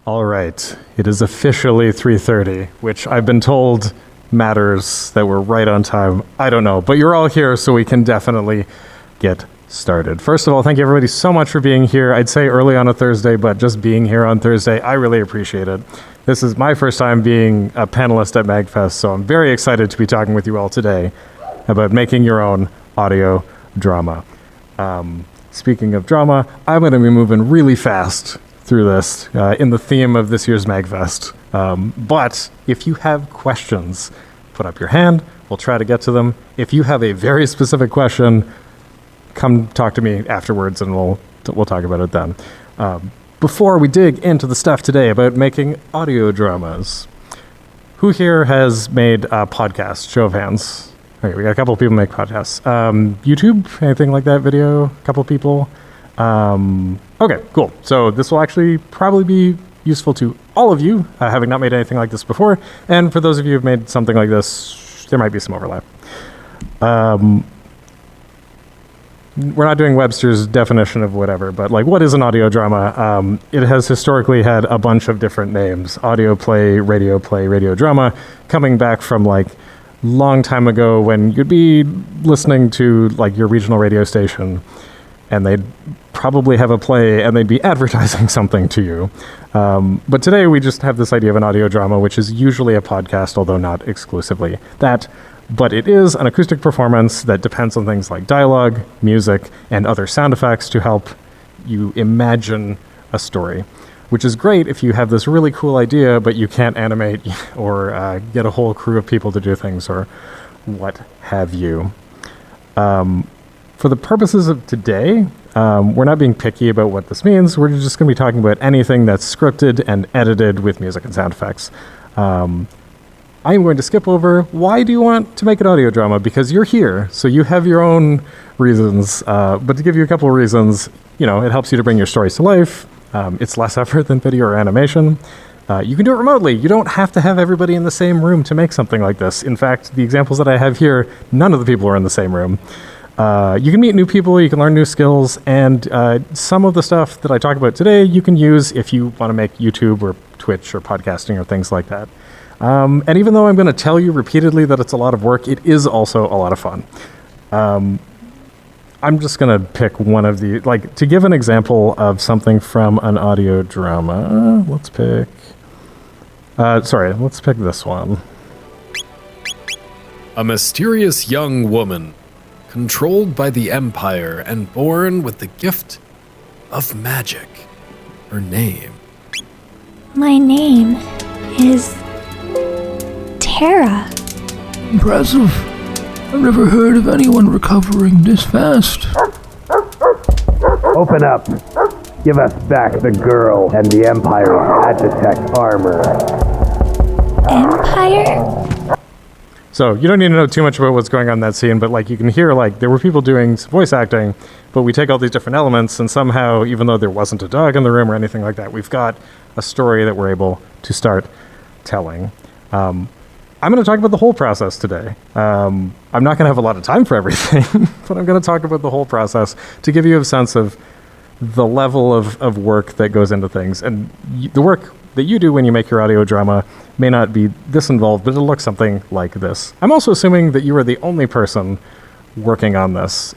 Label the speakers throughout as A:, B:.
A: All right, it is officially 3:30, which I've been told matters that we're right on time. I don't know, but you're all here, so we can definitely get started. First of all, thank you everybody so much for being here. I'd say early on a Thursday, but just being here on Thursday, I really appreciate it. This is my first time being a panelist at MAGFest, so I'm very excited to be talking with you all today about making your own audio drama. Speaking of drama, I'm going to be moving really fast through this in the theme of this year's MAGFest. But if you have questions, put up your hand. We'll try to get to them. If you have a very specific question, come talk to me afterwards and we'll talk about it then. Before we dig into the stuff today about making audio dramas, who here has made a podcast? Show of hands. Okay, we got a couple of people make podcasts. YouTube, anything like that video? A couple of people. Okay, cool. So this will actually probably be useful to all of you, having not made anything like this before. And for those of you who've made something like this, there might be some overlap. We're not doing Webster's definition of whatever, but like, what is an audio drama? It has historically had a bunch of different names: audio play, radio drama, coming back from like long time ago when you'd be listening to like your regional radio station and they'd probably have a play and they'd be advertising something to you. But today we just have this idea of an audio drama, which is usually a podcast, although not exclusively that. But it is an acoustic performance that depends on things like dialogue, music, and other sound effects to help you imagine a story, which is great if you have this really cool idea, but you can't animate or get a whole crew of people to do things or what have you. For the purposes of today, we're not being picky about what this means. We're just going to be talking about anything that's scripted and edited with music and sound effects. I am going to skip over why do you want to make an audio drama, because you're here, so you have your own reasons. But to give you a couple of reasons, it helps you to bring your stories to life. It's less effort than video or animation. You can do it remotely. You don't have to have everybody in the same room to make something like this. In fact, the examples that I have here, none of the people are in the same room. You can meet new people, you can learn new skills, and some of the stuff that I talk about today you can use if you want to make YouTube or Twitch or podcasting or things like that. And even though I'm going to tell you repeatedly that it's a lot of work, it is also a lot of fun. I'm just going to pick one of the, to give an example of something from an audio drama. Let's pick this one.
B: A mysterious young woman, controlled by the Empire and born with the gift of magic. Her name.
C: My name is Tara.
D: Impressive. I've never heard of anyone recovering this fast.
E: Open up. Give us back the girl and the Empire's Agitech armor.
C: Empire?
A: So you don't need to know too much about what's going on in that scene, but you can hear there were people doing voice acting, but we take all these different elements and somehow, even though there wasn't a dog in the room or anything like that, we've got a story that we're able to start telling. I'm going to talk about the whole process today. I'm not going to have a lot of time for everything, but I'm going to talk about the whole process to give you a sense of the level of work that goes into things. And the work that you do when you make your audio drama may not be this involved, but it'll look something like this. I'm also assuming that you are the only person working on this.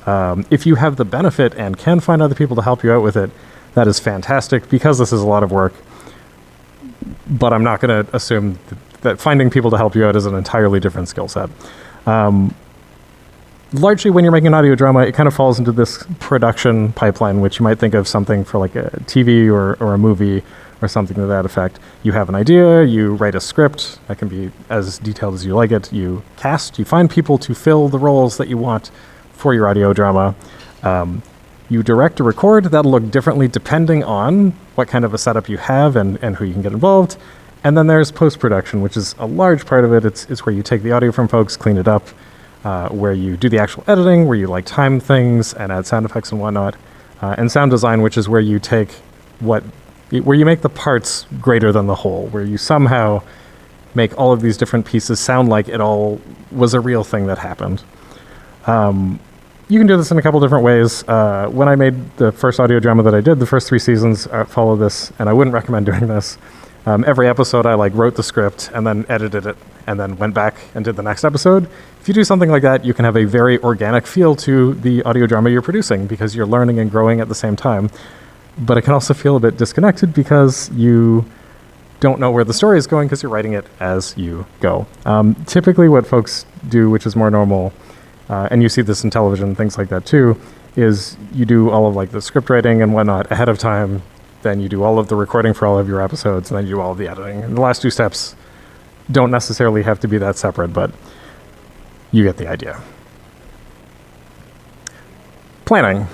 A: If you have the benefit and can find other people to help you out with it, that is fantastic, because this is a lot of work. But I'm not going to assume that finding people to help you out is an entirely different skill set. Largely, when you're making an audio drama, it kind of falls into this production pipeline, which you might think of something for a TV or a movie or something to that effect. You have an idea, you write a script that can be as detailed as you like it, you cast, you find people to fill the roles that you want for your audio drama. You direct or record. That'll look differently depending on what kind of a setup you have and who you can get involved. And then there's post-production, which is a large part of it. It's where you take the audio from folks, clean it up, where you do the actual editing, where you time things and add sound effects and whatnot. And sound design, which is where you take where you make the parts greater than the whole, where you somehow make all of these different pieces sound like it all was a real thing that happened. you can do this in a couple different ways. When I made the first audio drama that I did, the first 3 seasons follow this, and I wouldn't recommend doing this. Every episode, I wrote the script and then edited it, and then went back and did the next episode. If you do something like that, you can have a very organic feel to the audio drama you're producing because you're learning and growing at the same time. But it can also feel a bit disconnected because you don't know where the story is going because you're writing it as you go. Typically, what folks do, which is more normal, and you see this in television, things like that too, is you do all of the script writing and whatnot ahead of time. Then you do all of the recording for all of your episodes, and then you do all of the editing. And the last 2 steps don't necessarily have to be that separate, but you get the idea. Planning.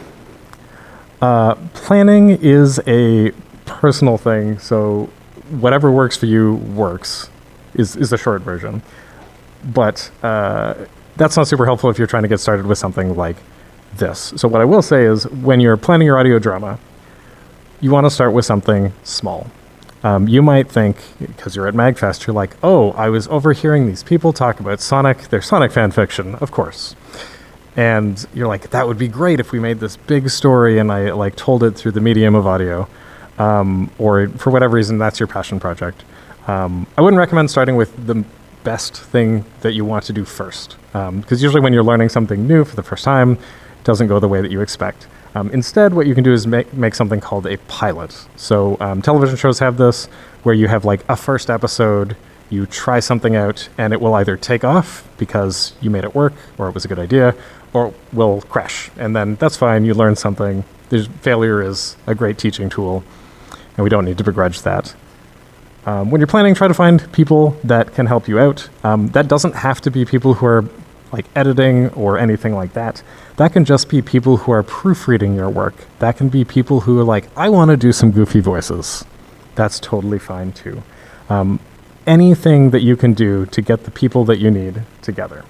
A: Planning is a personal thing, so whatever works for you works, is the short version. But that's not super helpful if you're trying to get started with something like this. So what I will say is, when you're planning your audio drama, you want to start with something small. You might think, because you're at MAGFest, you're like, oh, I was overhearing these people talk about Sonic, their Sonic fan fiction, of course. And you're like, that would be great if we made this big story and I told it through the medium of audio. Or for whatever reason, that's your passion project. I wouldn't recommend starting with the best thing that you want to do first. Because usually when you're learning something new for the first time, it doesn't go the way that you expect. Instead, what you can do is make something called a pilot. So television shows have this, where you have a first episode, you try something out, and it will either take off because you made it work, or it was a good idea, or it will crash. And then that's fine, you learn something. Failure is a great teaching tool, and we don't need to begrudge that. When you're planning, try to find people that can help you out. That doesn't have to be people who are editing or anything like that. That can just be people who are proofreading your work. That can be people who are I want to do some goofy voices. That's totally fine too. Anything that you can do to get the people that you need together.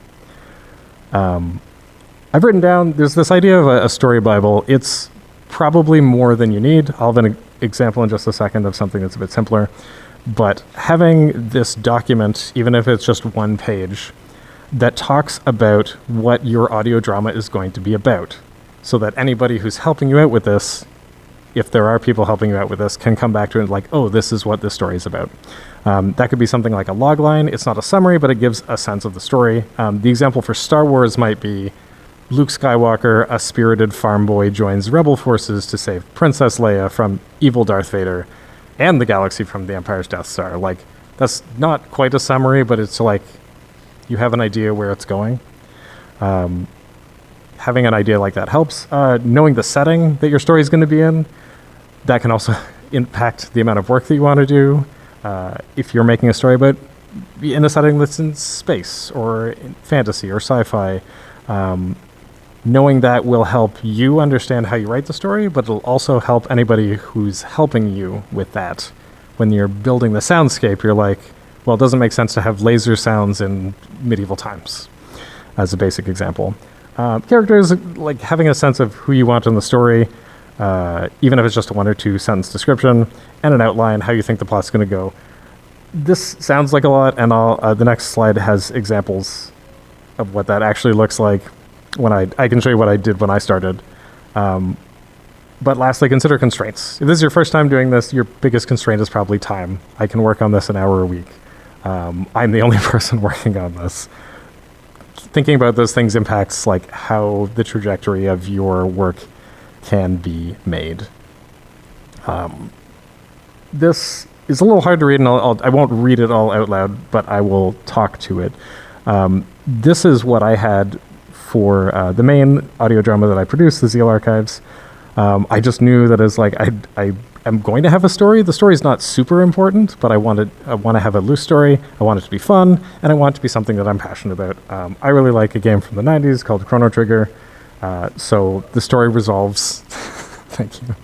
A: I've written down, there's this idea of a story Bible. It's probably more than you need. I'll have an example in just a second of something that's a bit simpler. But having this document, even if it's just 1 page, that talks about what your audio drama is going to be about, so that anybody who's helping you out with this, if there are people helping you out with this, can come back to it oh, this is what this story is about. That could be something like a log line. It's not a summary, but it gives a sense of the story. The example for Star Wars might be Luke Skywalker, a spirited farm boy, joins rebel forces to save Princess Leia from evil Darth Vader and the galaxy from the Empire's Death Star. That's not quite a summary, but it's you have an idea where it's going. Having an idea like that helps. Knowing the setting that your story is going to be in, that can also impact the amount of work that you want to do. If you're making a story about in a setting that's in space or in fantasy or sci-fi, knowing that will help you understand how you write the story, but it'll also help anybody who's helping you with that. When you're building the soundscape, you're well, it doesn't make sense to have laser sounds in medieval times, as a basic example. Characters, having a sense of who you want in the story, even if it's just a 1 or 2 sentence description, and an outline, how you think the plot's going to go. This sounds like a lot, and the next slide has examples of what that actually looks like. When I can show you what I did when I started. But lastly, consider constraints. If this is your first time doing this, your biggest constraint is probably time. I can work on this an hour a week. I'm the only person working on this. Thinking about those things impacts how the trajectory of your work can be made. This is a little hard to read, and I won't read it all out loud, but I will talk to it. This is what I had for the main audio drama that I produced, the Zeal Archives. I just knew that as I am going to have a story. The story is not super important, but I want to have a loose story. I want it to be fun, and I want it to be something that I'm passionate about. I really like a game from the 90s called Chrono Trigger. So the story resolves, thank you,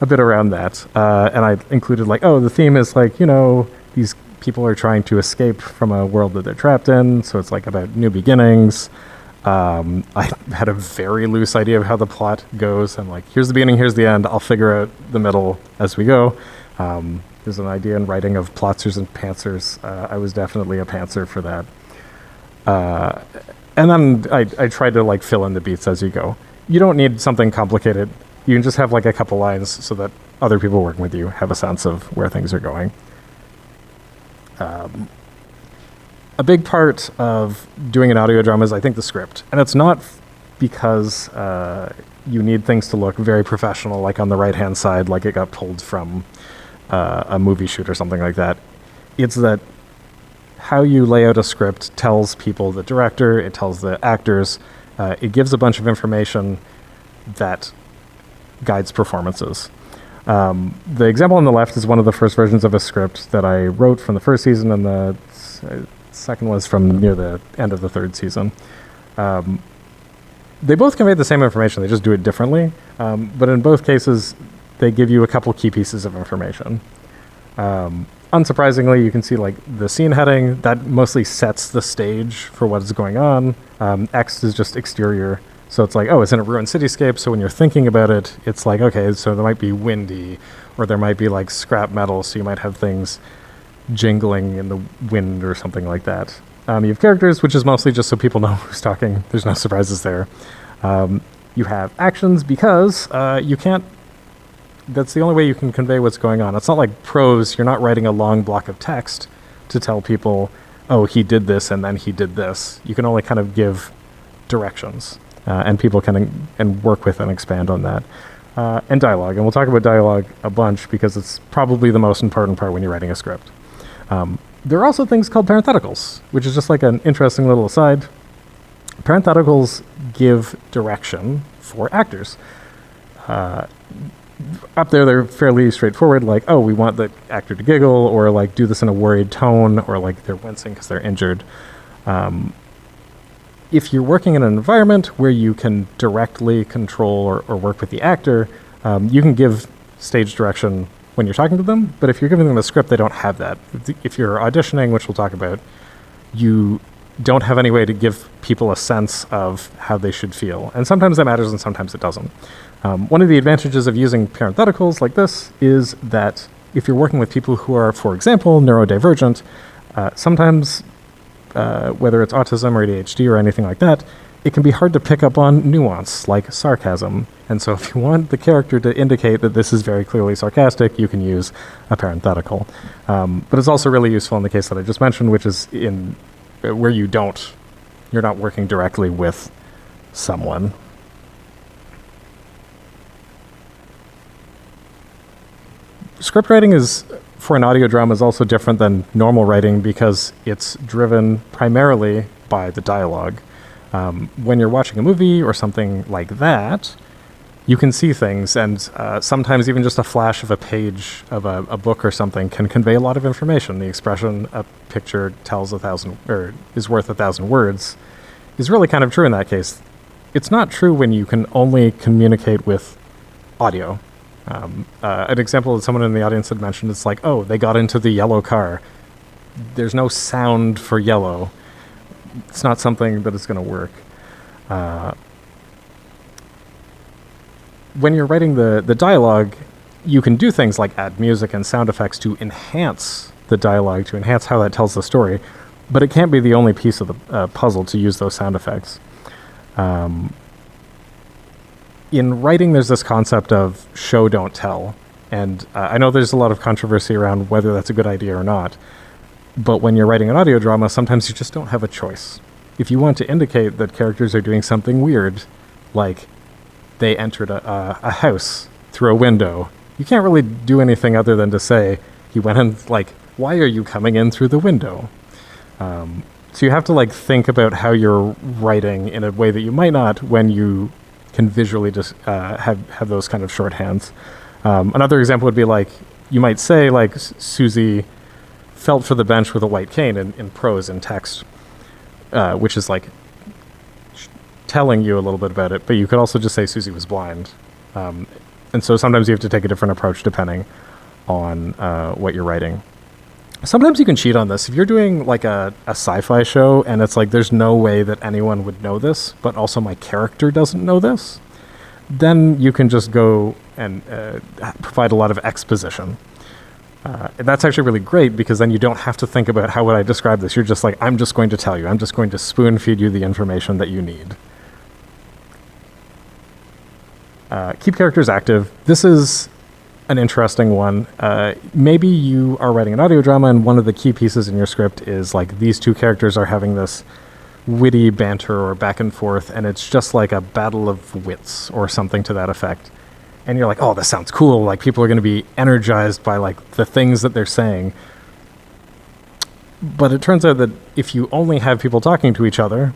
A: a bit around that. And I included the theme is these people are trying to escape from a world that they're trapped in. So it's about new beginnings. I had a very loose idea of how the plot goes. I'm here's the beginning, here's the end. I'll figure out the middle as we go. There's an idea in writing of plotzers and pantsers. I was definitely a pantser for that. And then I tried to like fill in the beats as you go. You don't need something complicated. You can just have like a couple lines so that other people working with you have a sense of where things are going. A big part of doing an audio drama is, I think, the script. And it's not because you need things to look very professional, like on the right-hand side, like it got pulled from a movie shoot or something like that. It's that how you lay out a script tells people, the director, it tells the actors, it gives a bunch of information that guides performances. The example on the left is one of the first versions of a script that I wrote from the first season, and the second was from near the end of the third season. They both convey the same information, they just do it differently. But in both cases, they give you a couple key pieces of information. Unsurprisingly, you can see like the scene heading, that mostly sets the stage for what is going on. X is just exterior. So it's like, oh, it's in a ruined cityscape. So when you're thinking about it, it's like, okay, so there might be windy, or there might be like scrap metal. So you might have things jingling in the wind or something like that. You have characters, which is mostly just so people know who's talking. There's no surprises there. You have actions because you can't, that's the only way you can convey what's going on. It's not like prose. You're not writing a long block of text to tell people, oh, he did this and then he did this. You can only kind of give directions. And people can and work with and expand on that. And dialogue. And we'll talk about dialogue a bunch because it's probably the most important part when you're writing a script. There are also things called parentheticals, which is just like an interesting little aside. Parentheticals give direction for actors. Up there, they're fairly straightforward, like, oh, we want the actor to giggle, or like do this in a worried tone, or like they're wincing because they're injured. If you're working in an environment where you can directly control or work with the actor, you can give stage direction when you're talking to them, but if you're giving them a script, they don't have that. If you're auditioning, which we'll talk about, you don't have any way to give people a sense of how they should feel. And sometimes that matters and sometimes it doesn't. One of the advantages of using parentheticals like this is that if you're working with people who are, for example, neurodivergent, sometimes whether it's autism or ADHD or anything like that, it can be hard to pick up on nuance, like sarcasm. And so if you want the character to indicate that this is very clearly sarcastic, you can use a parenthetical. But it's also really useful in the case that I just mentioned, which is in where you're not working directly with someone. Script writing is, for an audio drama, is also different than normal writing because it's driven primarily by the dialogue. When you're watching a movie or something like that, you can see things, and sometimes even just a flash of a page of a book or something can convey a lot of information. The expression "a picture tells 1,000 or is worth 1,000 words" is really kind of true in that case. It's not true when you can only communicate with audio. An example that someone in the audience had mentioned is like, oh, they got into the yellow car. There's no sound for yellow. It's not something that is going to work. When you're writing the dialogue, you can do things like add music and sound effects to enhance the dialogue, to enhance how that tells the story, but it can't be the only piece of the puzzle to use those sound effects. In writing, there's this concept of show, don't tell. And I know there's a lot of controversy around whether that's a good idea or not. But when you're writing an audio drama, sometimes you just don't have a choice. If you want to indicate that characters are doing something weird, like they entered a house through a window, you can't really do anything other than to say, he went in, like, why are you coming in through the window? So you have to like think about how you're writing in a way that you might not when you can visually just have those kind of shorthands. Another example would be like, you might say like Susie felt for the bench with a white cane in prose and text, which is like telling you a little bit about it, but you could also just say Susie was blind. And so sometimes you have to take a different approach depending on what you're writing. Sometimes you can cheat on this. If you're doing like a sci-fi show and it's like there's no way that anyone would know this, but also my character doesn't know this, then you can just go and provide a lot of exposition. That's actually really great because then you don't have to think about how would I describe this. You're just like, I'm just going to tell you. I'm just going to spoon feed you the information that you need. Keep characters active. This is an interesting one. Maybe you are writing an audio drama and one of the key pieces in your script is like these two characters are having this witty banter or back and forth, and it's just like a battle of wits or something to that effect. And you're like, oh, this sounds cool. Like people are going to be energized by like the things that they're saying. But it turns out that if you only have people talking to each other,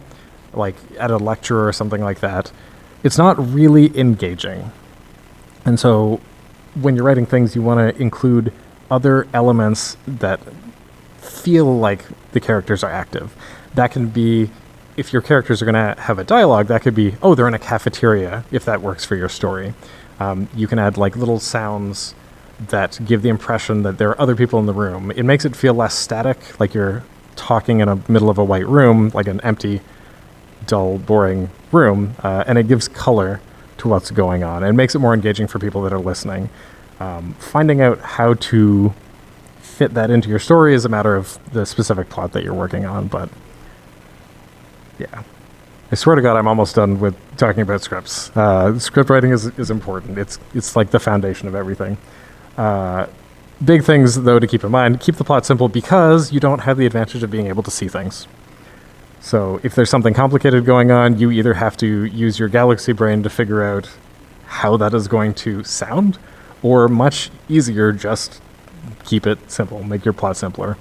A: like at a lecture or something like that, it's not really engaging. And so when you're writing things, you want to include other elements that feel like the characters are active. That can be, if your characters are going to have a dialogue, that could be, oh, they're in a cafeteria, if that works for your story. You can add like little sounds that give the impression that there are other people in the room. It makes it feel less static, like you're talking in the middle of a white room, like an empty, dull, boring room, and it gives color to what's going on. It makes it more engaging for people that are listening. Finding out how to fit that into your story is a matter of the specific plot that you're working on, but yeah. I swear to God, I'm almost done with talking about scripts. Script writing is important. It's like the foundation of everything. Big things, though, to keep in mind. Keep the plot simple because you don't have the advantage of being able to see things. So if there's something complicated going on, you either have to use your galaxy brain to figure out how that is going to sound, or much easier, just keep it simple. Make your plot simpler.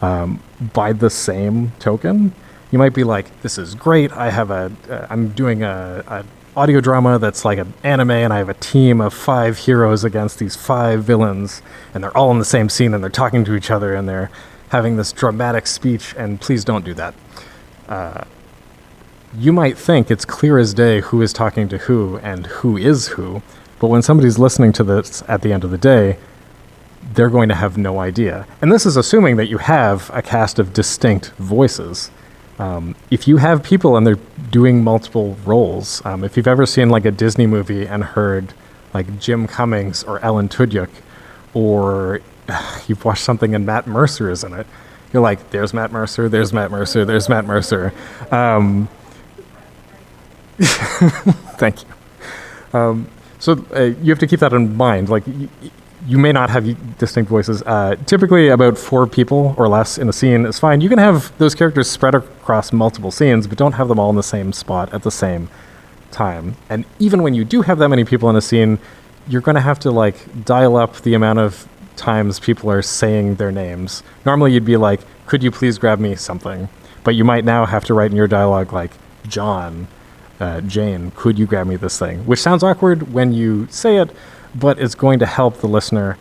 A: By the same token, you might be like, this is great. I'm doing a audio drama that's like an anime, and I have a team of 5 heroes against these 5 villains, and they're all in the same scene, and they're talking to each other, and they're having this dramatic speech, and please don't do that. You might think it's clear as day who is talking to who and who is who, but when somebody's listening to this at the end of the day, they're going to have no idea. And this is assuming that you have a cast of distinct voices. If you have people and they're doing multiple roles, if you've ever seen like a Disney movie and heard like Jim Cummings or Ellen Tudyk, or you've watched something and Matt Mercer is in it, you're like, there's Matt Mercer, there's Matt Mercer, there's Matt Mercer. Thank you. So you have to keep that in mind. Like, you may not have distinct voices. Typically, about 4 people or less in a scene is fine. You can have those characters spread across multiple scenes, but don't have them all in the same spot at the same time. And even when you do have that many people in a scene, you're going to have to like dial up the amount of times people are saying their names. Normally, you'd be like, "Could you please grab me something?" But you might now have to write in your dialogue like, "John, Jane, could you grab me this thing?" Which sounds awkward when you say it, but it's going to help the listener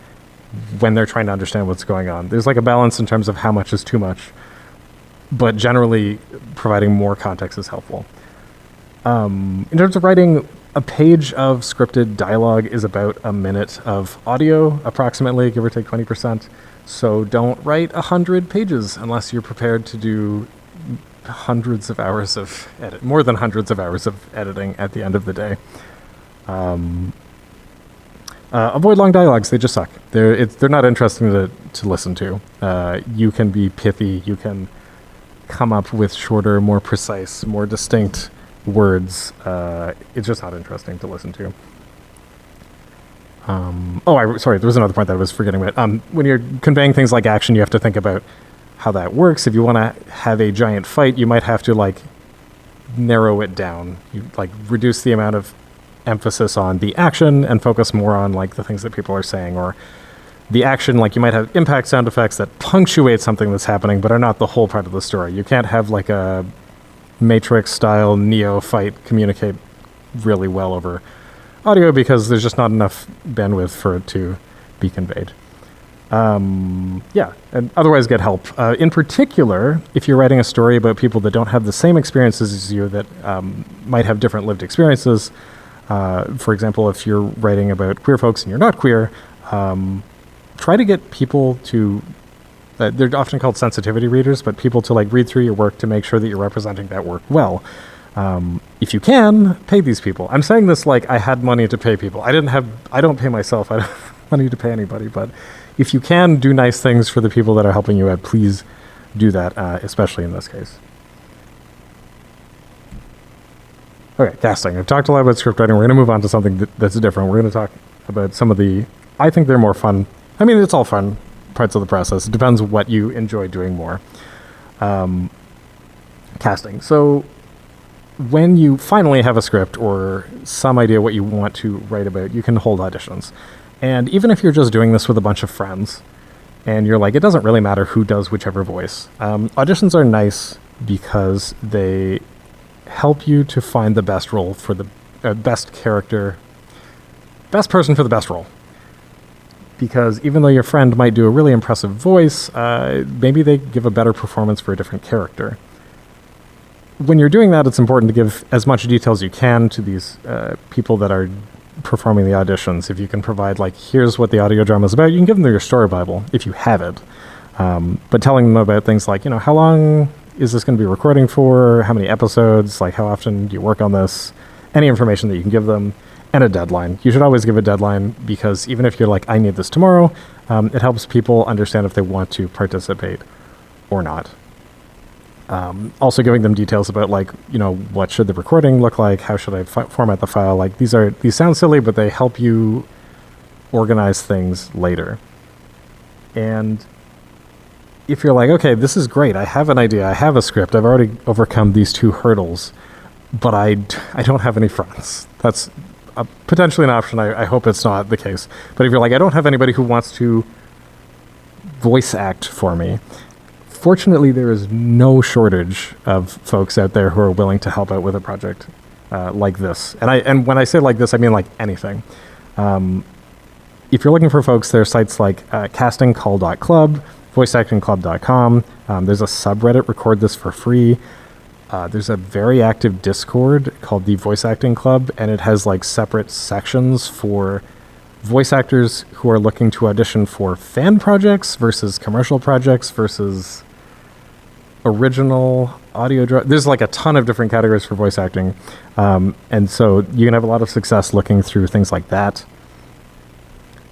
A: when they're trying to understand what's going on. There's like a balance in terms of how much is too much, but generally providing more context is helpful. In terms of writing, a page of scripted dialogue is about a minute of audio, approximately, give or take 20%. So don't write 100 pages unless you're prepared to do hundreds of hours of more than hundreds of hours of editing at the end of the day. Avoid long dialogues. They just suck. They're not interesting to listen to. You can be pithy. You can come up with shorter, more precise, more distinct words. It's just not interesting to listen to. Sorry, there was another point that I was forgetting about. When you're conveying things like action, you have to think about how that works. If you want to have a giant fight, you might have to like narrow it down. You like reduce the amount of emphasis on the action and focus more on like the things that people are saying, or the action, like you might have impact sound effects that punctuate something that's happening but are not the whole part of the story. You can't have like a Matrix style Neo fight communicate really well over audio because there's just not enough bandwidth for it to be conveyed. And otherwise get help. In particular, if you're writing a story about people that don't have the same experiences as you, that might have different lived experiences. For example, if you're writing about queer folks and you're not queer, try to get people to, they're often called sensitivity readers, but people to like read through your work to make sure that you're representing that work well. If you can, pay these people. I'm saying this like I had money to pay people. I don't pay myself. I don't have money to pay anybody, but if you can do nice things for the people that are helping you out, please do that, especially in this case. Okay, casting. I've talked a lot about script writing. We're going to move on to something that's different. We're going to talk about some of the, I think they're more fun. I mean, it's all fun parts of the process. It depends what you enjoy doing more. Casting. So when you finally have a script or some idea what you want to write about, you can hold auditions. And even if you're just doing this with a bunch of friends and you're like, it doesn't really matter who does whichever voice, auditions are nice because they help you to find the best role for the best character, best person for the best role. Because even though your friend might do a really impressive voice, maybe they give a better performance for a different character. When you're doing that, it's important to give as much detail as you can to these people that are performing the auditions. If you can provide, like, here's what the audio drama is about, you can give them your story Bible if you have it. But telling them about things like, how long is this going to be recording for? How many episodes? Like, how often do you work on this? Any information that you can give them, and a deadline. You should always give a deadline because even if you're like, I need this tomorrow, it helps people understand if they want to participate or not. Also giving them details about, like, what should the recording look like? How should I format the file? Like, these sound silly, but they help you organize things later. And if you're like, okay, this is great. I have an idea. I have a script. I've already overcome these 2 hurdles, but I don't have any friends. That's potentially an option. I hope it's not the case. But if you're like, I don't have anybody who wants to voice act for me, fortunately, there is no shortage of folks out there who are willing to help out with a project like this. And when I say like this, I mean like anything. If you're looking for folks, there are sites like castingcall.club, voiceactingclub.com. There's a subreddit, Record This for Free. There's a very active Discord called the Voice Acting Club, and it has like separate sections for voice actors who are looking to audition for fan projects versus commercial projects versus original audio. There's like a ton of different categories for voice acting. And so you can have a lot of success looking through things like that.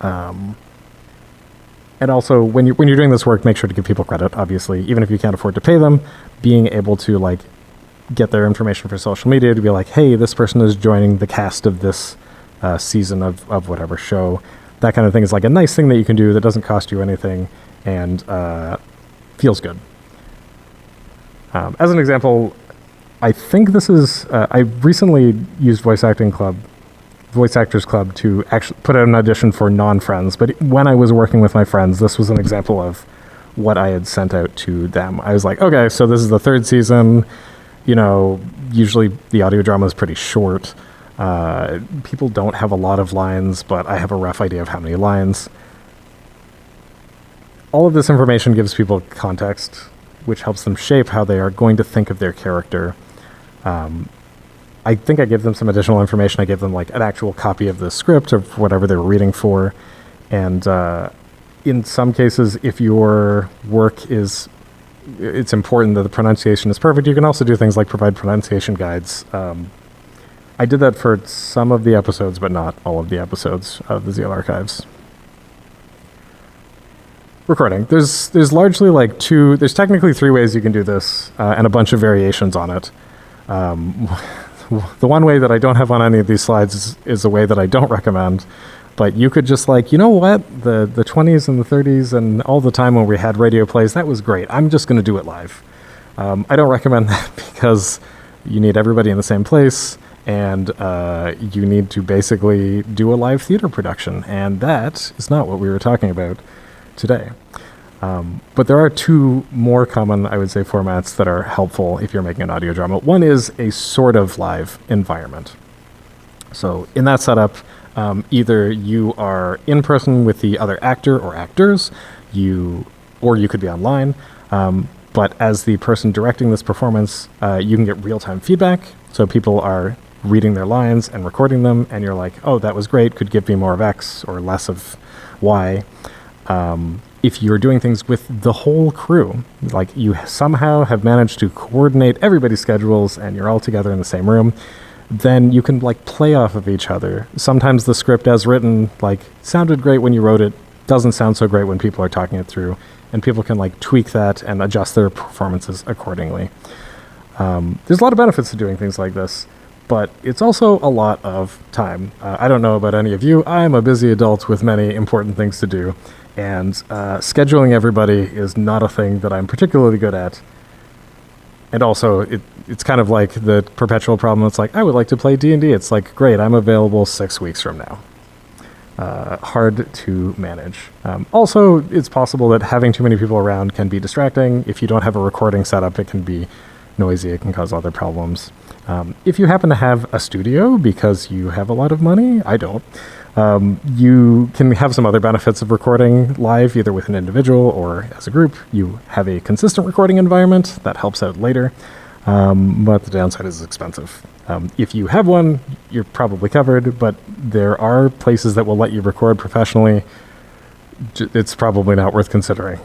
A: And also, when you're doing this work, make sure to give people credit, obviously. Even if you can't afford to pay them, being able to, like, get their information for social media, to be like, hey, this person is joining the cast of this season of whatever show. That kind of thing is like a nice thing that you can do that doesn't cost you anything and feels good. As an example, I think this is... I recently used Voice Actors Club to actually put out an audition for non-friends, but when I was working with my friends, this was an example of what I had sent out to them. I was like, okay, so this is the 3rd season, usually the audio drama is pretty short. People don't have a lot of lines, but I have a rough idea of how many lines. All of this information gives people context, which helps them shape how they are going to think of their character. I think I gave them some additional information. I gave them like an actual copy of the script of whatever they were reading for. And in some cases, if your work it's important that the pronunciation is perfect, you can also do things like provide pronunciation guides. I did that for some of the episodes, but not all of the episodes of the Zeal Archives. Recording. There's largely like there's technically 3 ways you can do this, and a bunch of variations on it. The one way that I don't have on any of these slides is a way that I don't recommend, but you could just like, the 20s and the 30s and all the time when we had radio plays, that was great. I'm just going to do it live. I don't recommend that because you need everybody in the same place, and you need to basically do a live theater production, and that is not what we were talking about today. But there are 2 more common, I would say, formats that are helpful if you're making an audio drama. One is a sort of live environment. So in that setup, either you are in person with the other actor or actors, or you could be online. But as the person directing this performance, you can get real-time feedback. So people are reading their lines and recording them, and you're like, oh, that was great, could give me more of X or less of Y. If you're doing things with the whole crew, like you somehow have managed to coordinate everybody's schedules and you're all together in the same room, then you can like play off of each other. Sometimes the script as written, like, sounded great when you wrote it, doesn't sound so great when people are talking it through, and people can like tweak that and adjust their performances accordingly. There's a lot of benefits to doing things like this, but it's also a lot of time. I don't know about any of you. I'm a busy adult with many important things to do, and scheduling everybody is not a thing that I'm particularly good at. And also, it's kind of like the perpetual problem. It's like, I would like to play D&D. It's like, great, I'm available 6 weeks from now. Hard to manage. Also, it's possible that having too many people around can be distracting. If you don't have a recording set up, it can be noisy. It can cause other problems. If you happen to have a studio because you have a lot of money, I don't, you can have some other benefits of recording live, either with an individual or as a group. You have a consistent recording environment that helps out later, but the downside is expensive. If you have one, you're probably covered, but there are places that will let you record professionally. It's probably not worth considering.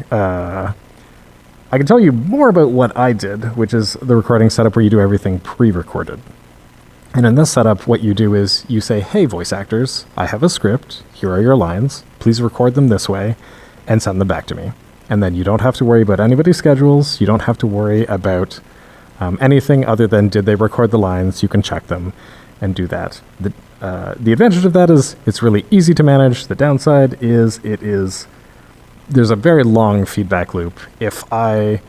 A: I can tell you more about what I did, which is the recording setup where you do everything pre-recorded. And in this setup, what you do is you say, hey, voice actors, I have a script. Here are your lines. Please record them this way and send them back to me. And then you don't have to worry about anybody's schedules. You don't have to worry about anything other than did they record the lines. You can check them and do that. The advantage of that is it's really easy to manage. The downside is there's a very long feedback loop. If I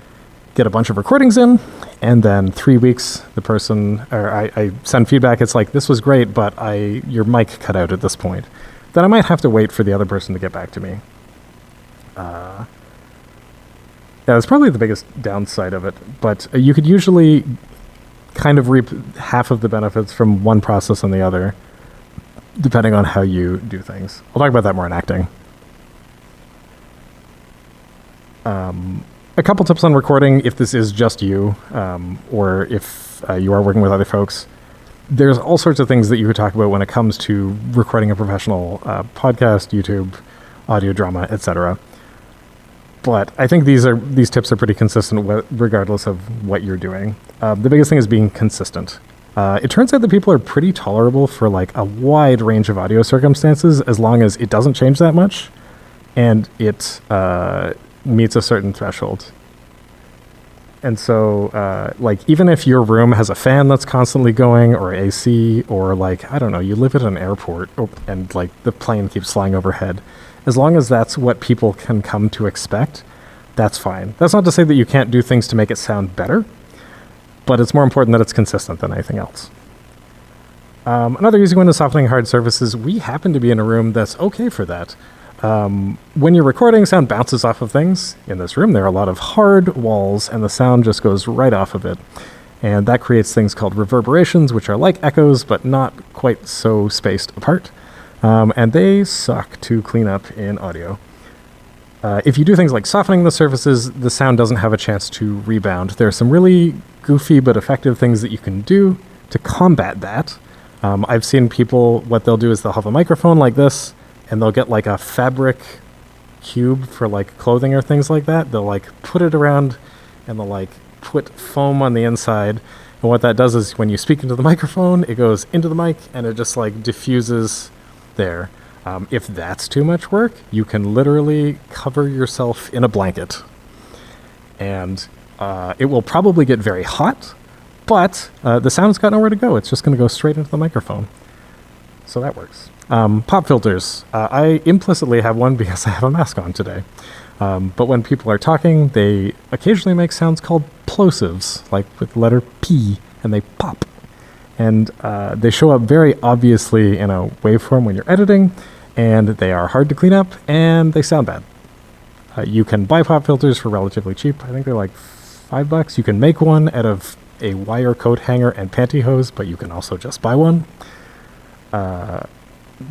A: get a bunch of recordings in, and then 3 weeks, the person, or I send feedback, it's like, this was great, but your mic cut out at this point, then I might have to wait for the other person to get back to me. Yeah, that's probably the biggest downside of it, but you could usually kind of reap half of the benefits from one process and the other, depending on how you do things. I'll talk about that more in acting. A couple tips on recording if this is just you, or if you are working with other folks. There's all sorts of things that you could talk about when it comes to recording a professional podcast, YouTube, audio drama, etc. But I think these tips are pretty consistent regardless of what you're doing. The biggest thing is being consistent. It turns out that people are pretty tolerable for like a wide range of audio circumstances as long as it doesn't change that much and it meets a certain threshold. And so, like, even if your room has a fan that's constantly going, or AC, or like, I don't know, you live at an airport, and like the plane keeps flying overhead, as long as that's what people can come to expect, that's fine. That's not to say that you can't do things to make it sound better, but it's more important that it's consistent than anything else. Another easy one is softening hard surfaces. We happen to be in a room that's okay for that. When you're recording, sound bounces off of things. In this room, there are a lot of hard walls, and the sound just goes right off of it. And that creates things called reverberations, which are like echoes, but not quite so spaced apart. And they suck to clean up in audio. If you do things like softening the surfaces, the sound doesn't have a chance to rebound. There are some really goofy but effective things that you can do to combat that. I've seen people, what they'll do is they'll have a microphone like this, and they'll get like a fabric cube for like clothing or things like that. They'll like put it around and they'll like put foam on the inside. And what that does is when you speak into the microphone, it goes into the mic and it just like diffuses there. If that's too much work, you can literally cover yourself in a blanket. And it will probably get very hot, but the sound's got nowhere to go. It's just going to go straight into the microphone. So that works. Pop filters. I implicitly have one because I have a mask on today. But when people are talking, they occasionally make sounds called plosives, like with the letter P, and they pop. And they show up very obviously in a waveform when you're editing, and they are hard to clean up, and they sound bad. You can buy pop filters for relatively cheap. I think they're like $5. You can make one out of a wire coat hanger and pantyhose, but you can also just buy one.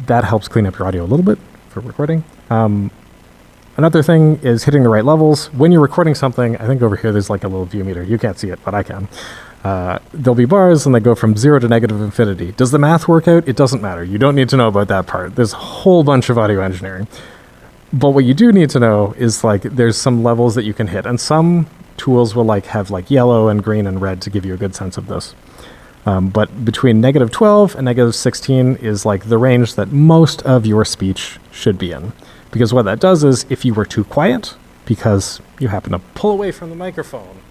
A: That helps clean up your audio a little bit for recording. Another thing is hitting the right levels. When you're recording something, I think over here there's like a little view meter. You can't see it, but I can. There'll be bars and they go from 0 to negative infinity. Does the math work out? It doesn't matter. You don't need to know about that part. There's a whole bunch of audio engineering. But what you do need to know is like there's some levels that you can hit. And some tools will like have like yellow and green and red to give you a good sense of this. But between negative 12 and negative 16 is like the range that most of your speech should be in. Because what that does is if you were too quiet because you happen to pull away from the microphone,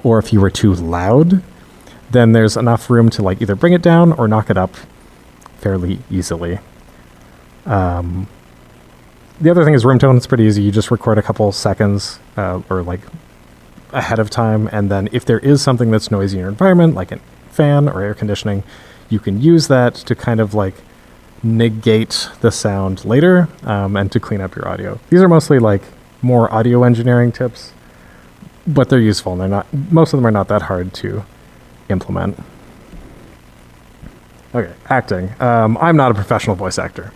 A: or if you were too loud, then there's enough room to like either bring it down or knock it up fairly easily. The other thing is room tone. It's pretty easy. You just record a couple seconds or like ahead of time, and then if there is something that's noisy in your environment, like a fan or air conditioning, you can use that to kind of like negate the sound later, and to clean up your audio. These are mostly like more audio engineering tips, but they're useful, and most of them are not that hard to implement. Okay, acting. I'm not a professional voice actor,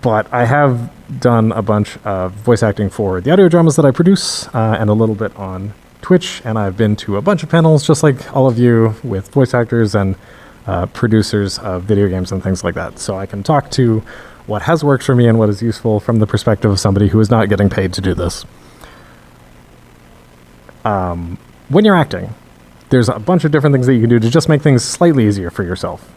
A: but I have done a bunch of voice acting for the audio dramas that I produce, and a little bit on Twitch, and I've been to a bunch of panels just like all of you with voice actors and producers of video games and things like that. So I can talk to what has worked for me and what is useful from the perspective of somebody who is not getting paid to do this. When you're acting, there's a bunch of different things that you can do to just make things slightly easier for yourself.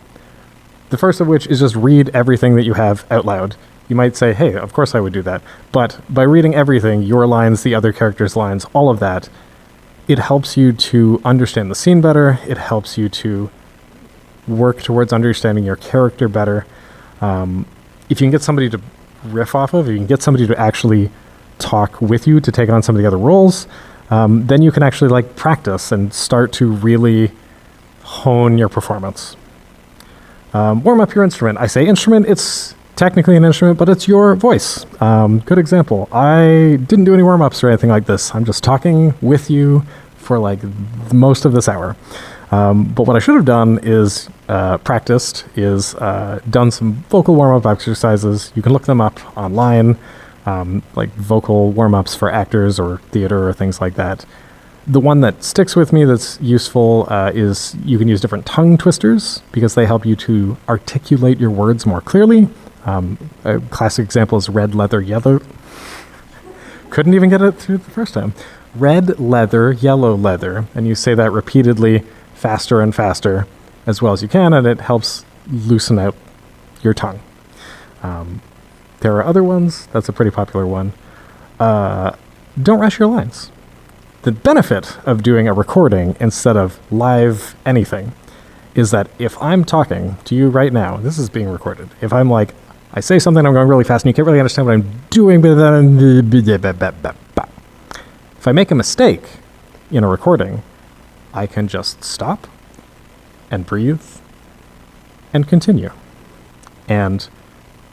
A: The first of which is just read everything that you have out loud. You might say, hey, of course I would do that. But by reading everything, your lines, the other characters' lines, all of that, it helps you to understand the scene better. It helps you to work towards understanding your character better. If you can get somebody to riff off of, if you can get somebody to actually talk with you to take on some of the other roles, then you can actually like practice and start to really hone your performance. Warm up your instrument. I say instrument, it's technically an instrument, but it's your voice. Good example. I didn't do any warm-ups or anything like this. I'm just talking with you for like most of this hour. But what I should have done is practiced, is done some vocal warm-up exercises. You can look them up online, like vocal warm-ups for actors or theater or things like that. The one that sticks with me that's useful is you can use different tongue twisters because they help you to articulate your words more clearly. A classic example is red leather, yellow. Couldn't even get it through the first time. Red leather, yellow leather. And you say that repeatedly, faster and faster, as well as you can, and it helps loosen out your tongue. There are other ones. That's a pretty popular one. Don't rush your lines. The benefit of doing a recording instead of live anything is that if I'm talking to you right now, this is being recorded. If I'm like, I say something, I'm going really fast, and you can't really understand what I'm doing, if I make a mistake in a recording, I can just stop and breathe and continue. And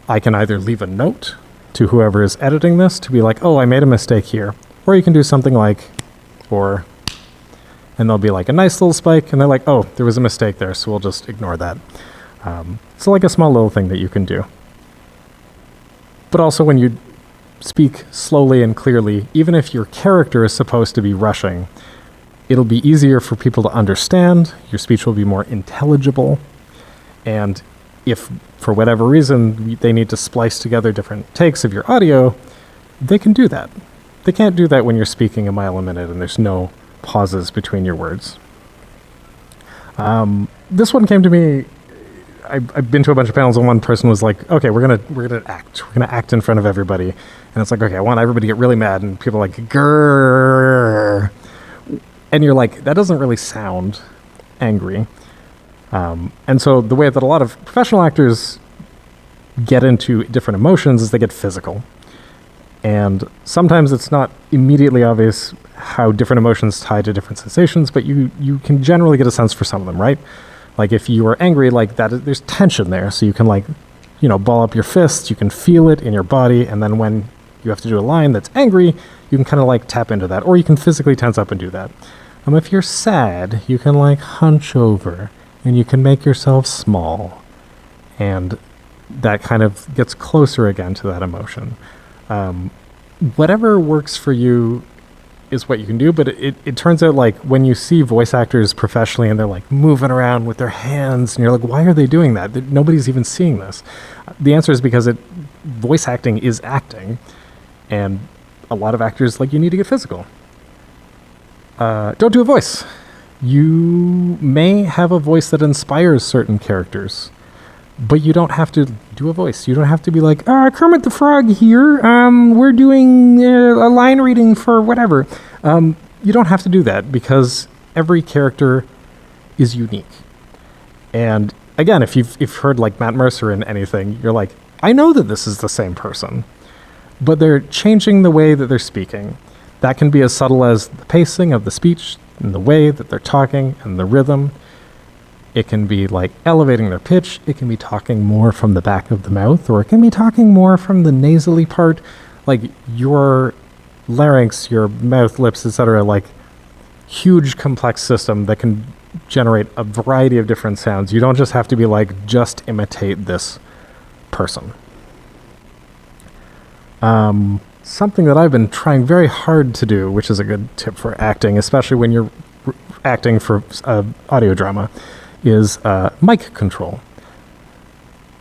A: I can either leave a note to whoever is editing this to be like, oh, I made a mistake here. Or you can do something like, or, and there'll be like a nice little spike, and they're like, oh, there was a mistake there, so we'll just ignore that. So like a small little thing that you can do. But also when you speak slowly and clearly, even if your character is supposed to be rushing, it'll be easier for people to understand, your speech will be more intelligible, and if for whatever reason they need to splice together different takes of your audio, they can do that. They can't do that when you're speaking a mile a minute and there's no pauses between your words. This one came to me. I've been to a bunch of panels and one person was like, okay, we're gonna act in front of everybody. And it's like, okay, I want everybody to get really mad, and people are like, grrr. And you're like, that doesn't really sound angry. And so the way that a lot of professional actors get into different emotions is they get physical. And sometimes it's not immediately obvious how different emotions tie to different sensations, but you can generally get a sense for some of them, right? Like if you are angry, like that, there's tension there. So you can like, ball up your fists, you can feel it in your body. And then when you have to do a line that's angry, you can kind of like tap into that, or you can physically tense up and do that. If you're sad, you can like hunch over and you can make yourself small. And that kind of gets closer again to that emotion. Whatever works for you is what you can do, but it turns out like when you see voice actors professionally and they're like moving around with their hands and you're like, why are they doing that? Nobody's even seeing this. The answer is because voice acting is acting, and a lot of actors, like, you need to get physical. Don't do a voice. You may have a voice that inspires certain characters. But you don't have to do a voice. You don't have to be like, Kermit the Frog here. We're doing a line reading for whatever. You don't have to do that because every character is unique. And again, if you've heard like Matt Mercer in anything, you're like, I know that this is the same person, but they're changing the way that they're speaking. That can be as subtle as the pacing of the speech and the way that they're talking and the rhythm. It can be like elevating their pitch. It can be talking more from the back of the mouth, or it can be talking more from the nasally part, like your larynx, your mouth, lips, etc. Like huge complex system that can generate a variety of different sounds. You don't just have to be like, just imitate this person. Something that I've been trying very hard to do, which is a good tip for acting, especially when you're acting for audio drama, is mic control.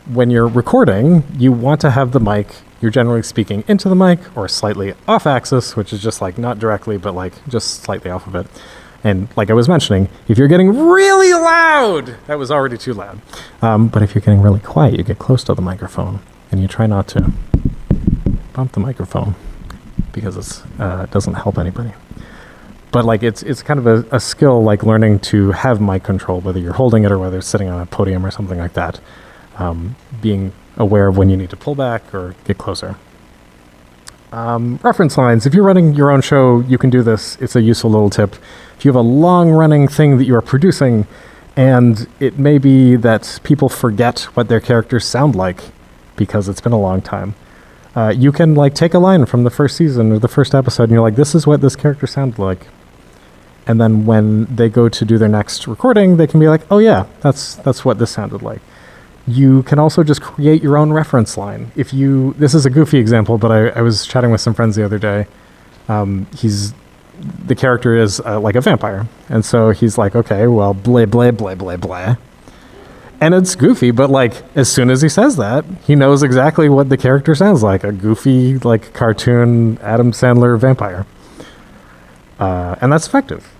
A: When you're recording, you want to have the mic, you're generally speaking into the mic or slightly off axis, which is just like not directly, but like just slightly off of it. And like I was mentioning, if you're getting really loud, that was already too loud. But if you're getting really quiet, you get close to the microphone and you try not to bump the microphone because it doesn't help anybody. But like it's kind of a skill, like learning to have mic control, whether you're holding it or whether it's sitting on a podium or something like that. Being aware of when you need to pull back or get closer. Reference lines. If you're running your own show, you can do this. It's a useful little tip. If you have a long-running thing that you are producing, and it may be that people forget what their characters sound like because it's been a long time, you can like take a line from the first season or the first episode, and you're like, this is what this character sounded like. And then when they go to do their next recording, they can be like, oh yeah, that's what this sounded like. You can also just create your own reference line. This is a goofy example, but I was chatting with some friends the other day. The character is like a vampire. And so he's like, okay, well, blah, blah, blah, blah, blah. And it's goofy, but like as soon as he says that, he knows exactly what the character sounds like. A goofy, like cartoon Adam Sandler vampire. And that's effective.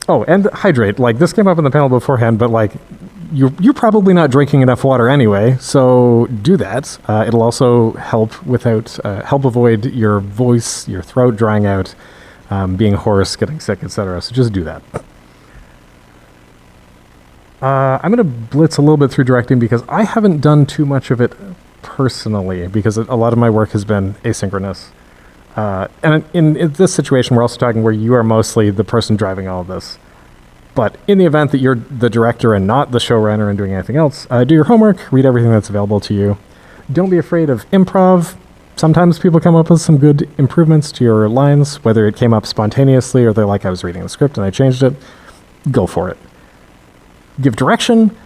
A: Oh, and hydrate. Like this came up in the panel beforehand, but like you're probably not drinking enough water anyway, so do that. It'll also help avoid your voice, your throat drying out, being hoarse, getting sick, etc. So just do that. I'm going to blitz a little bit through directing because I haven't done too much of it personally because a lot of my work has been asynchronous. And in this situation, we're also talking where you are mostly the person driving all of this. But in the event that you're the director and not the showrunner and doing anything else, do your homework, read everything that's available to you. Don't be afraid of improv. Sometimes people come up with some good improvements to your lines, whether it came up spontaneously or they're like, I was reading the script and I changed it. Go for it. Give direction.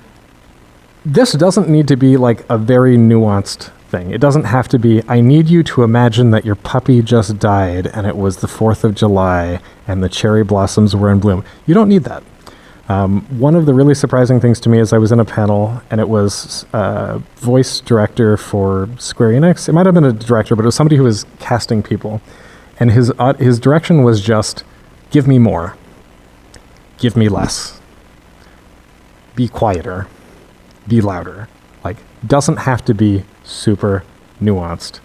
A: This doesn't need to be like a very nuanced thing. It doesn't have to be, I need you to imagine that your puppy just died and it was the 4th of July and the cherry blossoms were in bloom. You don't need that. One of the really surprising things to me is I was in a panel and it was a voice director for Square Enix. It might have been a director, but it was somebody who was casting people. And his direction was just, give me more. Give me less. Be quieter. Be louder. Like, doesn't have to be super nuanced.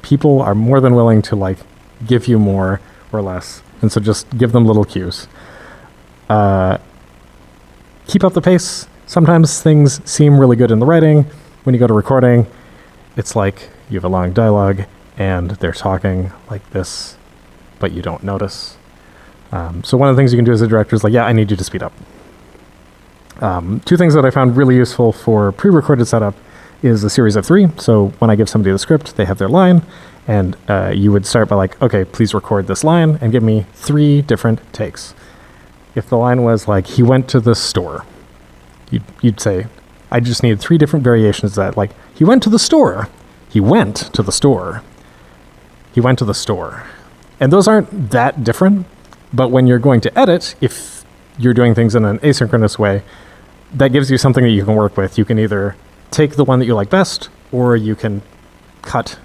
A: People are more than willing to like give you more or less. And so just give them little cues. Keep up the pace. Sometimes things seem really good in the writing. When you go to recording, it's like you have a long dialogue and they're talking like this, but you don't notice. So one of the things you can do as a director is like, yeah, I need you to speed up. 2 things that I found really useful for pre-recorded setup is a series of 3. So when I give somebody the script, they have their line, and you would start by like, okay, please record this line and give me 3 different takes. If the line was like, he went to the store, you'd say, I just need 3 different variations of that. Like, he went to the store. He went to the store. He went to the store. And those aren't that different, but when you're going to edit, if you're doing things in an asynchronous way, that gives you something that you can work with. You can either take the one that you like best, or you can cut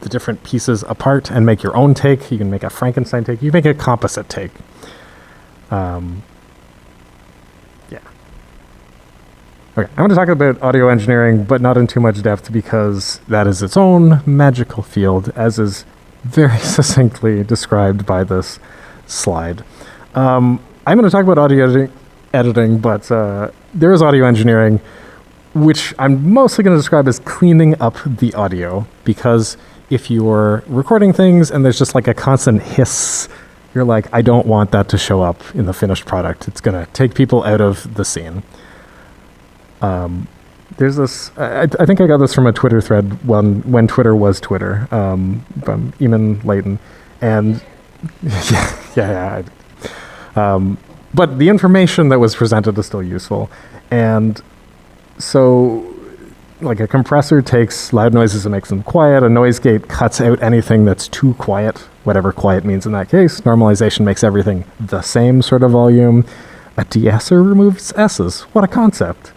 A: the different pieces apart and make your own take. You can make a Frankenstein take. You make a composite take. Yeah. Okay, I'm going to talk about audio engineering, but not in too much depth because that is its own magical field, as is very succinctly described by this slide. I'm going to talk about audio editing, but there is audio engineering, which I'm mostly going to describe as cleaning up the audio, because if you're recording things and there's just like a constant hiss, you're like, I don't want that to show up in the finished product. It's going to take people out of the scene. There's this, I think I got this from a Twitter thread when Twitter was Twitter, from Eamon Layton. And but the information that was presented is still useful. And so, like, a compressor takes loud noises and makes them quiet. A noise gate cuts out anything that's too quiet, whatever quiet means in that case. Normalization makes everything the same sort of volume. A de-esser removes S's. What a concept.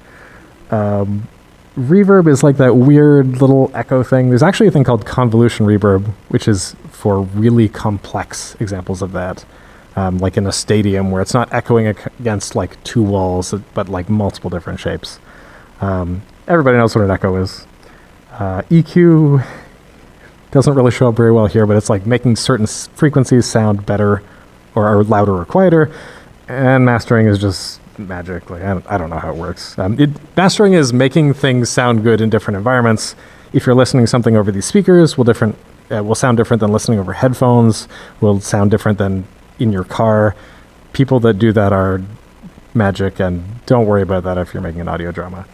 A: Reverb is like that weird little echo thing. There's actually a thing called convolution reverb, which is for really complex examples of that. Like in a stadium where it's not echoing against like two walls, but like multiple different shapes. Everybody knows what an echo is. EQ doesn't really show up very well here, but it's like making certain frequencies sound better or louder or quieter. And mastering is just magic. Like, I don't know how it works. Mastering is making things sound good in different environments. If you're listening to something over these speakers, will sound different than listening over headphones, will sound different than in your car. People that do that are magic, and don't worry about that if you're making an audio drama.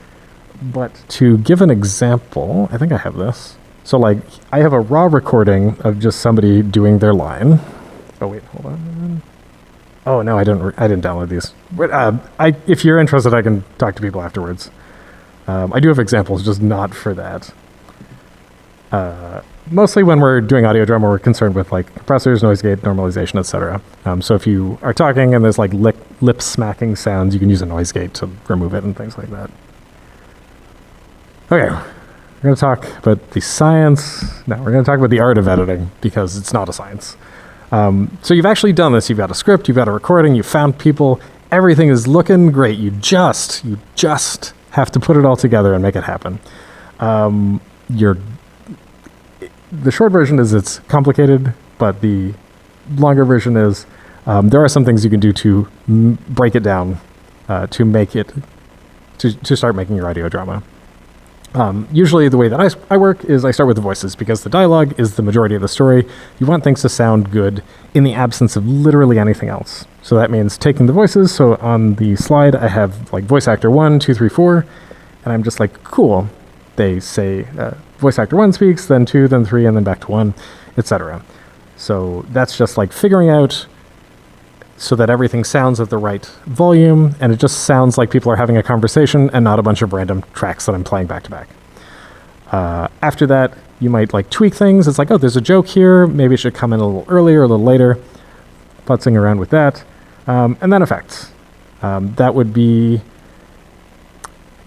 A: But to give an example, I think I have this. So like, I have a raw recording of just somebody doing their line. Oh wait, hold on. Oh no, I didn't download these. But if you're interested, I can talk to people afterwards. I do have examples, just not for that. Mostly when we're doing audio drama, we're concerned with like compressors, noise gate, normalization, etc. So if you are talking and there's like lip smacking sounds, you can use a noise gate to remove it and things like that. Okay, we're going to talk about the science. No, we're going to talk about the art of editing, because it's not a science. So you've actually done this. You've got a script, you've got a recording, you found people, everything is looking great. You just have to put it all together and make it happen. The short version is it's complicated, but the longer version is there are some things you can do to break it down, to make it, to start making your audio drama. Usually the way that I work is I start with the voices, because the dialogue is the majority of the story. You want things to sound good in the absence of literally anything else. So that means taking the voices. So on the slide, I have like voice actor 1, 2, 3, 4, and I'm just like, cool. They say voice actor 1 speaks, then 2, then 3, and then back to 1, etc. So that's just like figuring out so that everything sounds at the right volume, and it just sounds like people are having a conversation and not a bunch of random tracks that I'm playing back to back. After that, you might like tweak things. It's like, oh, there's a joke here. Maybe it should come in a little earlier or a little later. Putzing around with that. And then effects. That would be,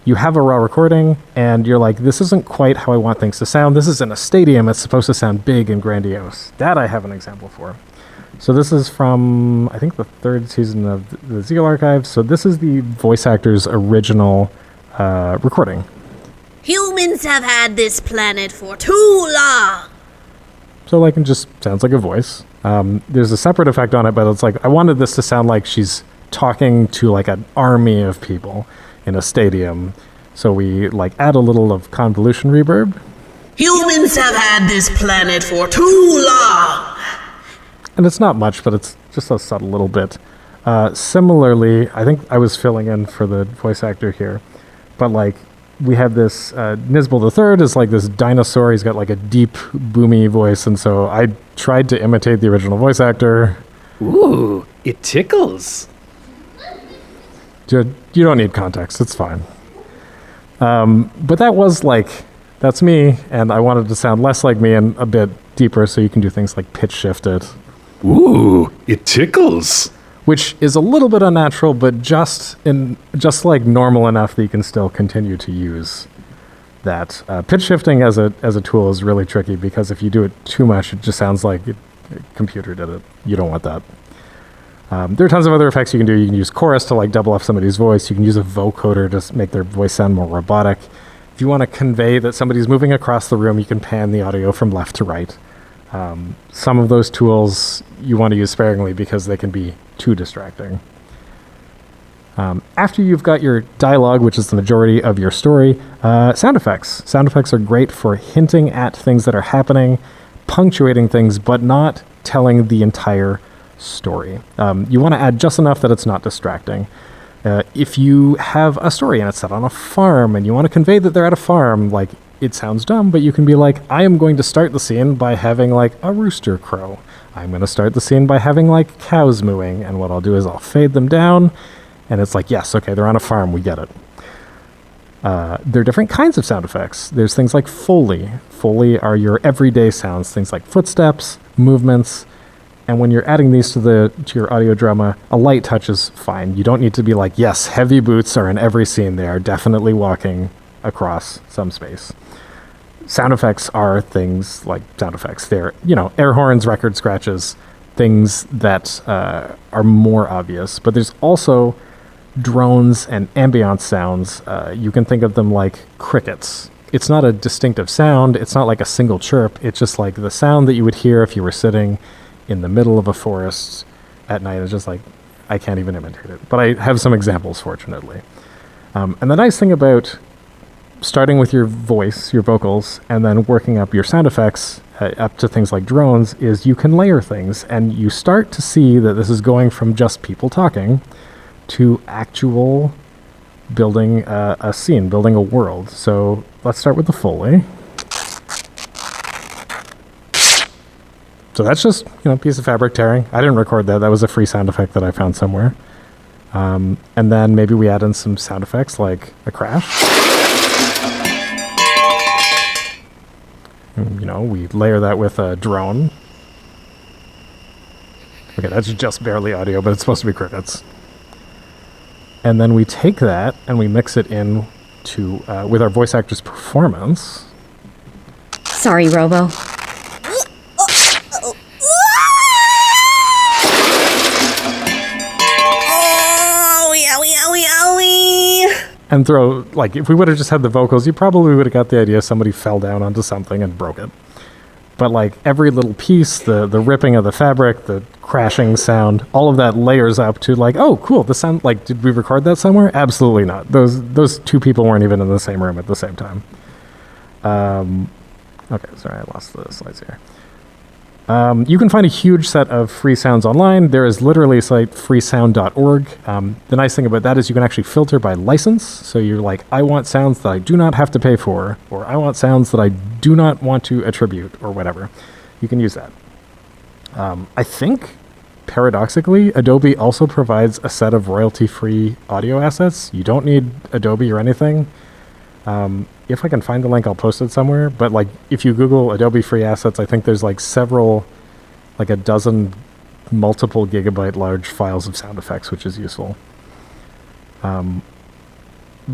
A: you have a raw recording and you're like, this isn't quite how I want things to sound. This is in a stadium. It's supposed to sound big and grandiose. That I have an example for. So this is from, I think, the 3rd season of the Zeal Archive. So this is the voice actor's original recording.
F: Humans have had this planet for too long.
A: So like, it just sounds like a voice. There's a separate effect on it, but it's like, I wanted this to sound like she's talking to like an army of people in a stadium. So we like add a little of convolution reverb.
F: Humans have had this planet for too long.
A: And it's not much, but it's just a subtle little bit. Similarly, I think I was filling in for the voice actor here, but like we have this Nisbel III is like this dinosaur. He's got like a deep, boomy voice, and so I tried to imitate the original voice actor.
B: Ooh, it tickles.
A: You don't need context. It's fine. But that was like, that's me, and I wanted to sound less like me and a bit deeper, so you can do things like pitch shift it.
B: Ooh, it tickles.
A: Which is a little bit unnatural, but just like normal enough that you can still continue to use that. Pitch shifting as a tool is really tricky, because if you do it too much, it just sounds like a computer did it. You don't want that. There are tons of other effects you can do. You can use chorus to like double up somebody's voice. You can use a vocoder to make their voice sound more robotic. If you want to convey that somebody's moving across the room, you can pan the audio from left to right. Some of those tools you want to use sparingly because they can be too distracting. After you've got your dialogue, which is the majority of your story, sound effects. Sound effects are great for hinting at things that are happening, punctuating things, but not telling the entire story. You want to add just enough that it's not distracting. If you have a story and it's set on a farm and you want to convey that they're at a farm, like, it sounds dumb, but you can be like, I am going to start the scene by having like a rooster crow. I'm going to start the scene by having like cows mooing, and what I'll do is I'll fade them down, and it's like, yes, okay, they're on a farm, we get it. There are different kinds of sound effects. There's things like Foley. Foley are your everyday sounds, things like footsteps, movements, and when you're adding these to your audio drama, a light touch is fine. You don't need to be like, yes, heavy boots are in every scene. They are definitely walking across some space. Sound effects are things like sound effects. They're, air horns, record scratches, things that are more obvious. But there's also drones and ambiance sounds. You can think of them like crickets. It's not a distinctive sound. It's not like a single chirp. It's just like the sound that you would hear if you were sitting in the middle of a forest at night. It's just like, I can't even imitate it. But I have some examples, fortunately. And the nice thing about starting with your voice, your vocals, and then working up your sound effects up to things like drones is you can layer things, and you start to see that this is going from just people talking to actual building a scene, building a world. So let's start with the Foley. So that's just, a piece of fabric tearing. I didn't record that. That was a free sound effect that I found somewhere. And then maybe we add in some sound effects like a crash. We layer that with a drone. Okay, that's just barely audio, but it's supposed to be crickets. And then we take that and we mix it in with our voice actor's performance.
G: Sorry, Robo.
A: And throw, like, if we would have just had the vocals, you probably would have got the idea somebody fell down onto something and broke it. But, like, every little piece, the ripping of the fabric, the crashing sound, all of that layers up to, like, oh, cool, the sound, like, did we record that somewhere? Absolutely not. Those two people weren't even in the same room at the same time. Okay, sorry, I lost the slides here. You can find a huge set of free sounds online. There is literally a site, freesound.org. The nice thing about that is you can actually filter by license. So you're like, I want sounds that I do not have to pay for, or I want sounds that I do not want to attribute, or whatever. You can use that. I think, paradoxically, Adobe also provides a set of royalty-free audio assets. You don't need Adobe or anything. If I can find the link, I'll post it somewhere. But like, if you Google Adobe free assets, I think there's like a dozen multiple gigabyte large files of sound effects, which is useful.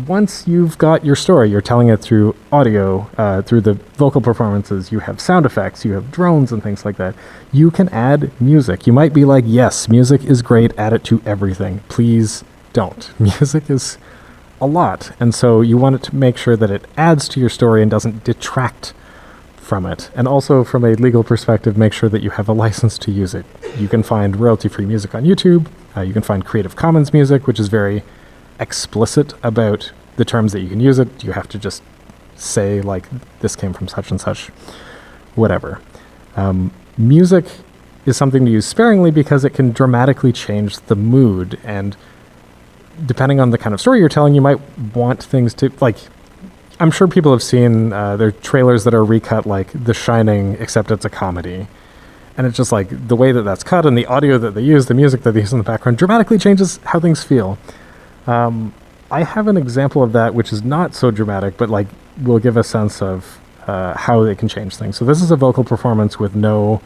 A: Once you've got your story, you're telling it through audio, through the vocal performances, you have sound effects, you have drones and things like that. You can add music. You might be like, yes, music is great, add it to everything. Please don't. Music is a lot, and so you want it to make sure that it adds to your story and doesn't detract from it. And also, from a legal perspective, make sure that you have a license to use it. You can find royalty-free music on YouTube. You can find Creative Commons music, which is very explicit about the terms that you can use it. You have to just say, like, this came from such and such, whatever. Music is something to use sparingly because it can dramatically change the mood, and depending on the kind of story you're telling, you might want things to, like, I'm sure people have seen there are trailers that are recut like The Shining, except it's a comedy. And it's just like the way that that's cut and the audio that they use, the music that they use in the background dramatically changes how things feel. I have an example of that, which is not so dramatic, but like will give a sense of how they can change things. So this is a vocal performance with no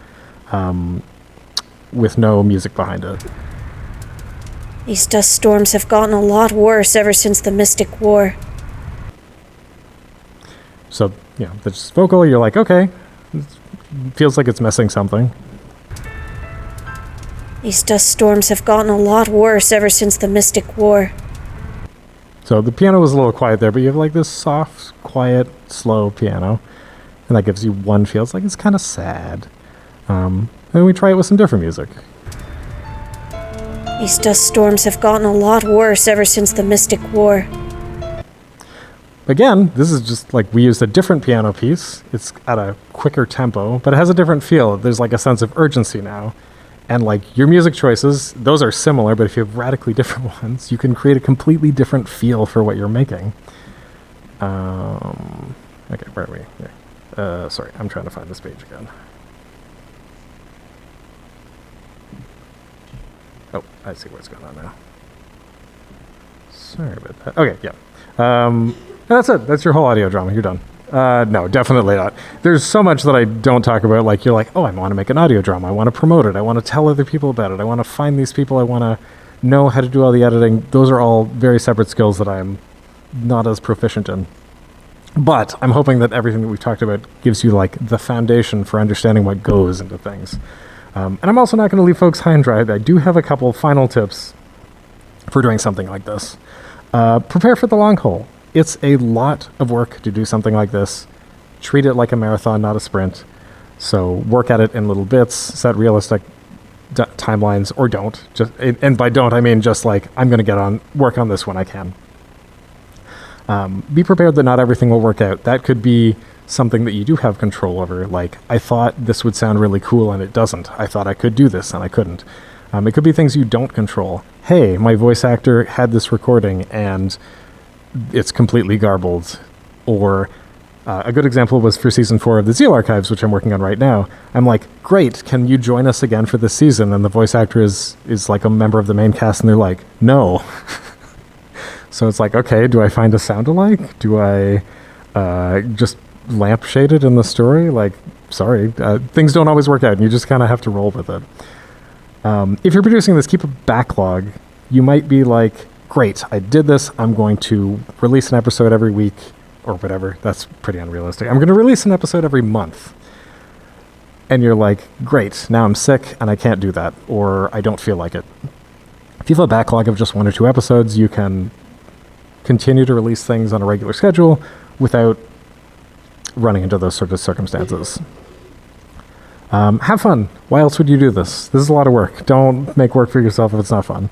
A: music behind it.
F: These dust storms have gotten a lot worse ever since the Mystic War.
A: So, that's vocal, you're like, okay, it feels like it's missing something.
F: These dust storms have gotten a lot worse ever since the Mystic War.
A: So the piano was a little quiet there, but you have like this soft, quiet, slow piano. And that gives you one feel. It's like it's kind of sad. And we try it with some different music.
F: These dust storms have gotten a lot worse ever since the Mystic War.
A: Again, this is just like we used a different piano piece. It's at a quicker tempo, but it has a different feel. There's like a sense of urgency now. And like your music choices, those are similar, but if you have radically different ones, you can create a completely different feel for what you're making. Okay, where are we? Here. Sorry, I'm trying to find this page again. Oh, I see what's going on now. Sorry about that. Okay, yeah. That's it. That's your whole audio drama. You're done. No, definitely not. There's so much that I don't talk about. Like, you're like, oh, I want to make an audio drama. I want to promote it. I want to tell other people about it. I want to find these people. I want to know how to do all the editing. Those are all very separate skills that I'm not as proficient in. But I'm hoping that everything that we've talked about gives you, like, the foundation for understanding what goes into things. And I'm also not going to leave folks high and dry. I do have a couple final tips for doing something like this. Prepare for the long haul. It's a lot of work to do something like this. Treat it like a marathon, not a sprint. So work at it in little bits, set realistic timelines, or don't. And by don't, I mean just like, I'm going to work on this when I can. Be prepared that not everything will work out. That could be something that you do have control over. Like, I thought this would sound really cool and it doesn't. I thought I could do this and I couldn't. It could be things you don't control. Hey, my voice actor had this recording and it's completely garbled. Or a good example was for season 4 of the Zeal Archives, which I'm working on right now. I'm like, great, can you join us again for this season? And the voice actor is like a member of the main cast, and they're like, no. So it's like, okay, do I find a sound alike? Do I just lampshade it in the story? Like, sorry, things don't always work out, and you just kind of have to roll with it. If you're producing this, keep a backlog. You might be like, great, I did this. I'm going to release an episode every week or whatever. That's pretty unrealistic. I'm going to release an episode every month. And you're like, great, now I'm sick and I can't do that, or I don't feel like it. If you have a backlog of just 1 or 2 episodes, you can continue to release things on a regular schedule without running into those sort of circumstances. Have fun. Why else would you do this? This is a lot of work. Don't make work for yourself if it's not fun.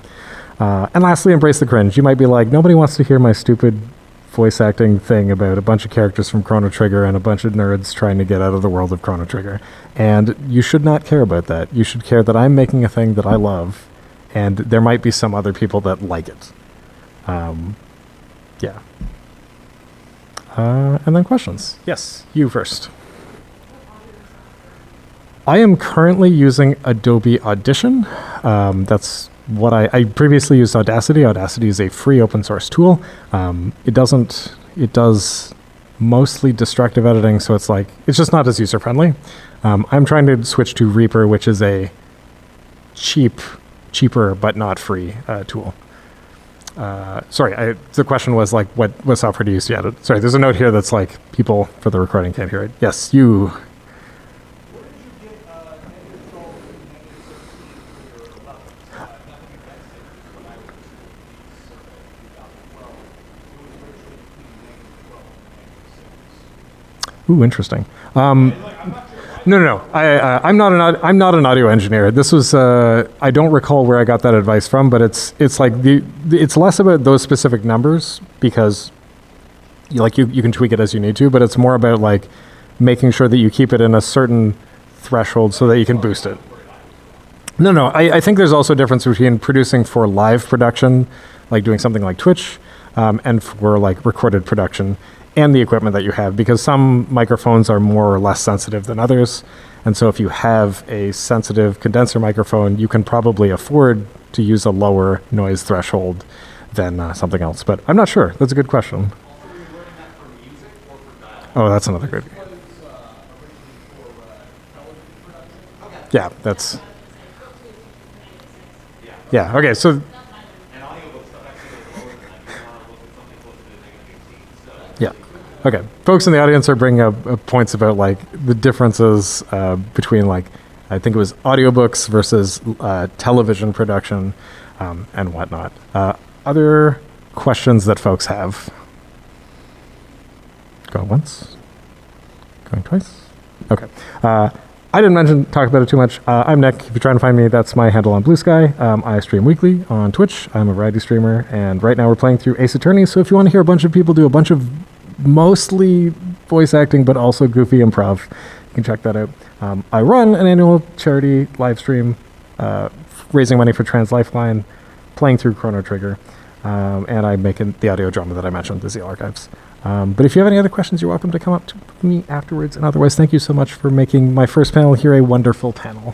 A: And lastly, embrace the cringe. You might be like, nobody wants to hear my stupid voice acting thing about a bunch of characters from Chrono Trigger and a bunch of nerds trying to get out of the world of Chrono Trigger. And you should not care about that. You should care that I'm making a thing that I love, and there might be some other people that like it. Yeah. And then questions. Yes, you first. I am currently using Adobe Audition. That's what I previously used Audacity. Audacity is a free open source tool. It does mostly destructive editing, so it's just not as user friendly. I'm trying to switch to Reaper, which is a cheaper but not free tool. Sorry, the question was like, what software do you use to edit? Sorry, there's a note here that's like, people for the recording can't hear it. Yes, you. Ooh, interesting. No. I'm not an audio engineer. This was I don't recall where I got that advice from, but it's like it's less about those specific numbers because you can tweak it as you need to, but it's more about like making sure that you keep it in a certain threshold so that you can boost it. No. I think there's also a difference between producing for live production, like doing something like Twitch, and for like recorded production, and the equipment that you have, because some microphones are more or less sensitive than others. And so if you have a sensitive condenser microphone, you can probably afford to use a lower noise threshold than something else. But I'm not sure. That's a good question. Oh, that's another good. Yeah, that's... Yeah, okay, so... Okay, folks in the audience are bringing up points about like the differences between like I think it was audiobooks versus television production and whatnot. Other questions that folks have? Going once? Going twice? Okay. I didn't talk about it too much. I'm Nick. If you're trying to find me, that's my handle on Blue Sky. I stream weekly on Twitch. I'm a variety streamer, and right now we're playing through Ace Attorney. So if you want to hear a bunch of people do a bunch of mostly voice acting, but also goofy improv, you can check that out. I run an annual charity live stream, raising money for Trans Lifeline, playing through Chrono Trigger, and I'm making the audio drama that I mentioned, the Zeal Archives. But if you have any other questions, you're welcome to come up to me afterwards. And otherwise, thank you so much for making my first panel here a wonderful panel.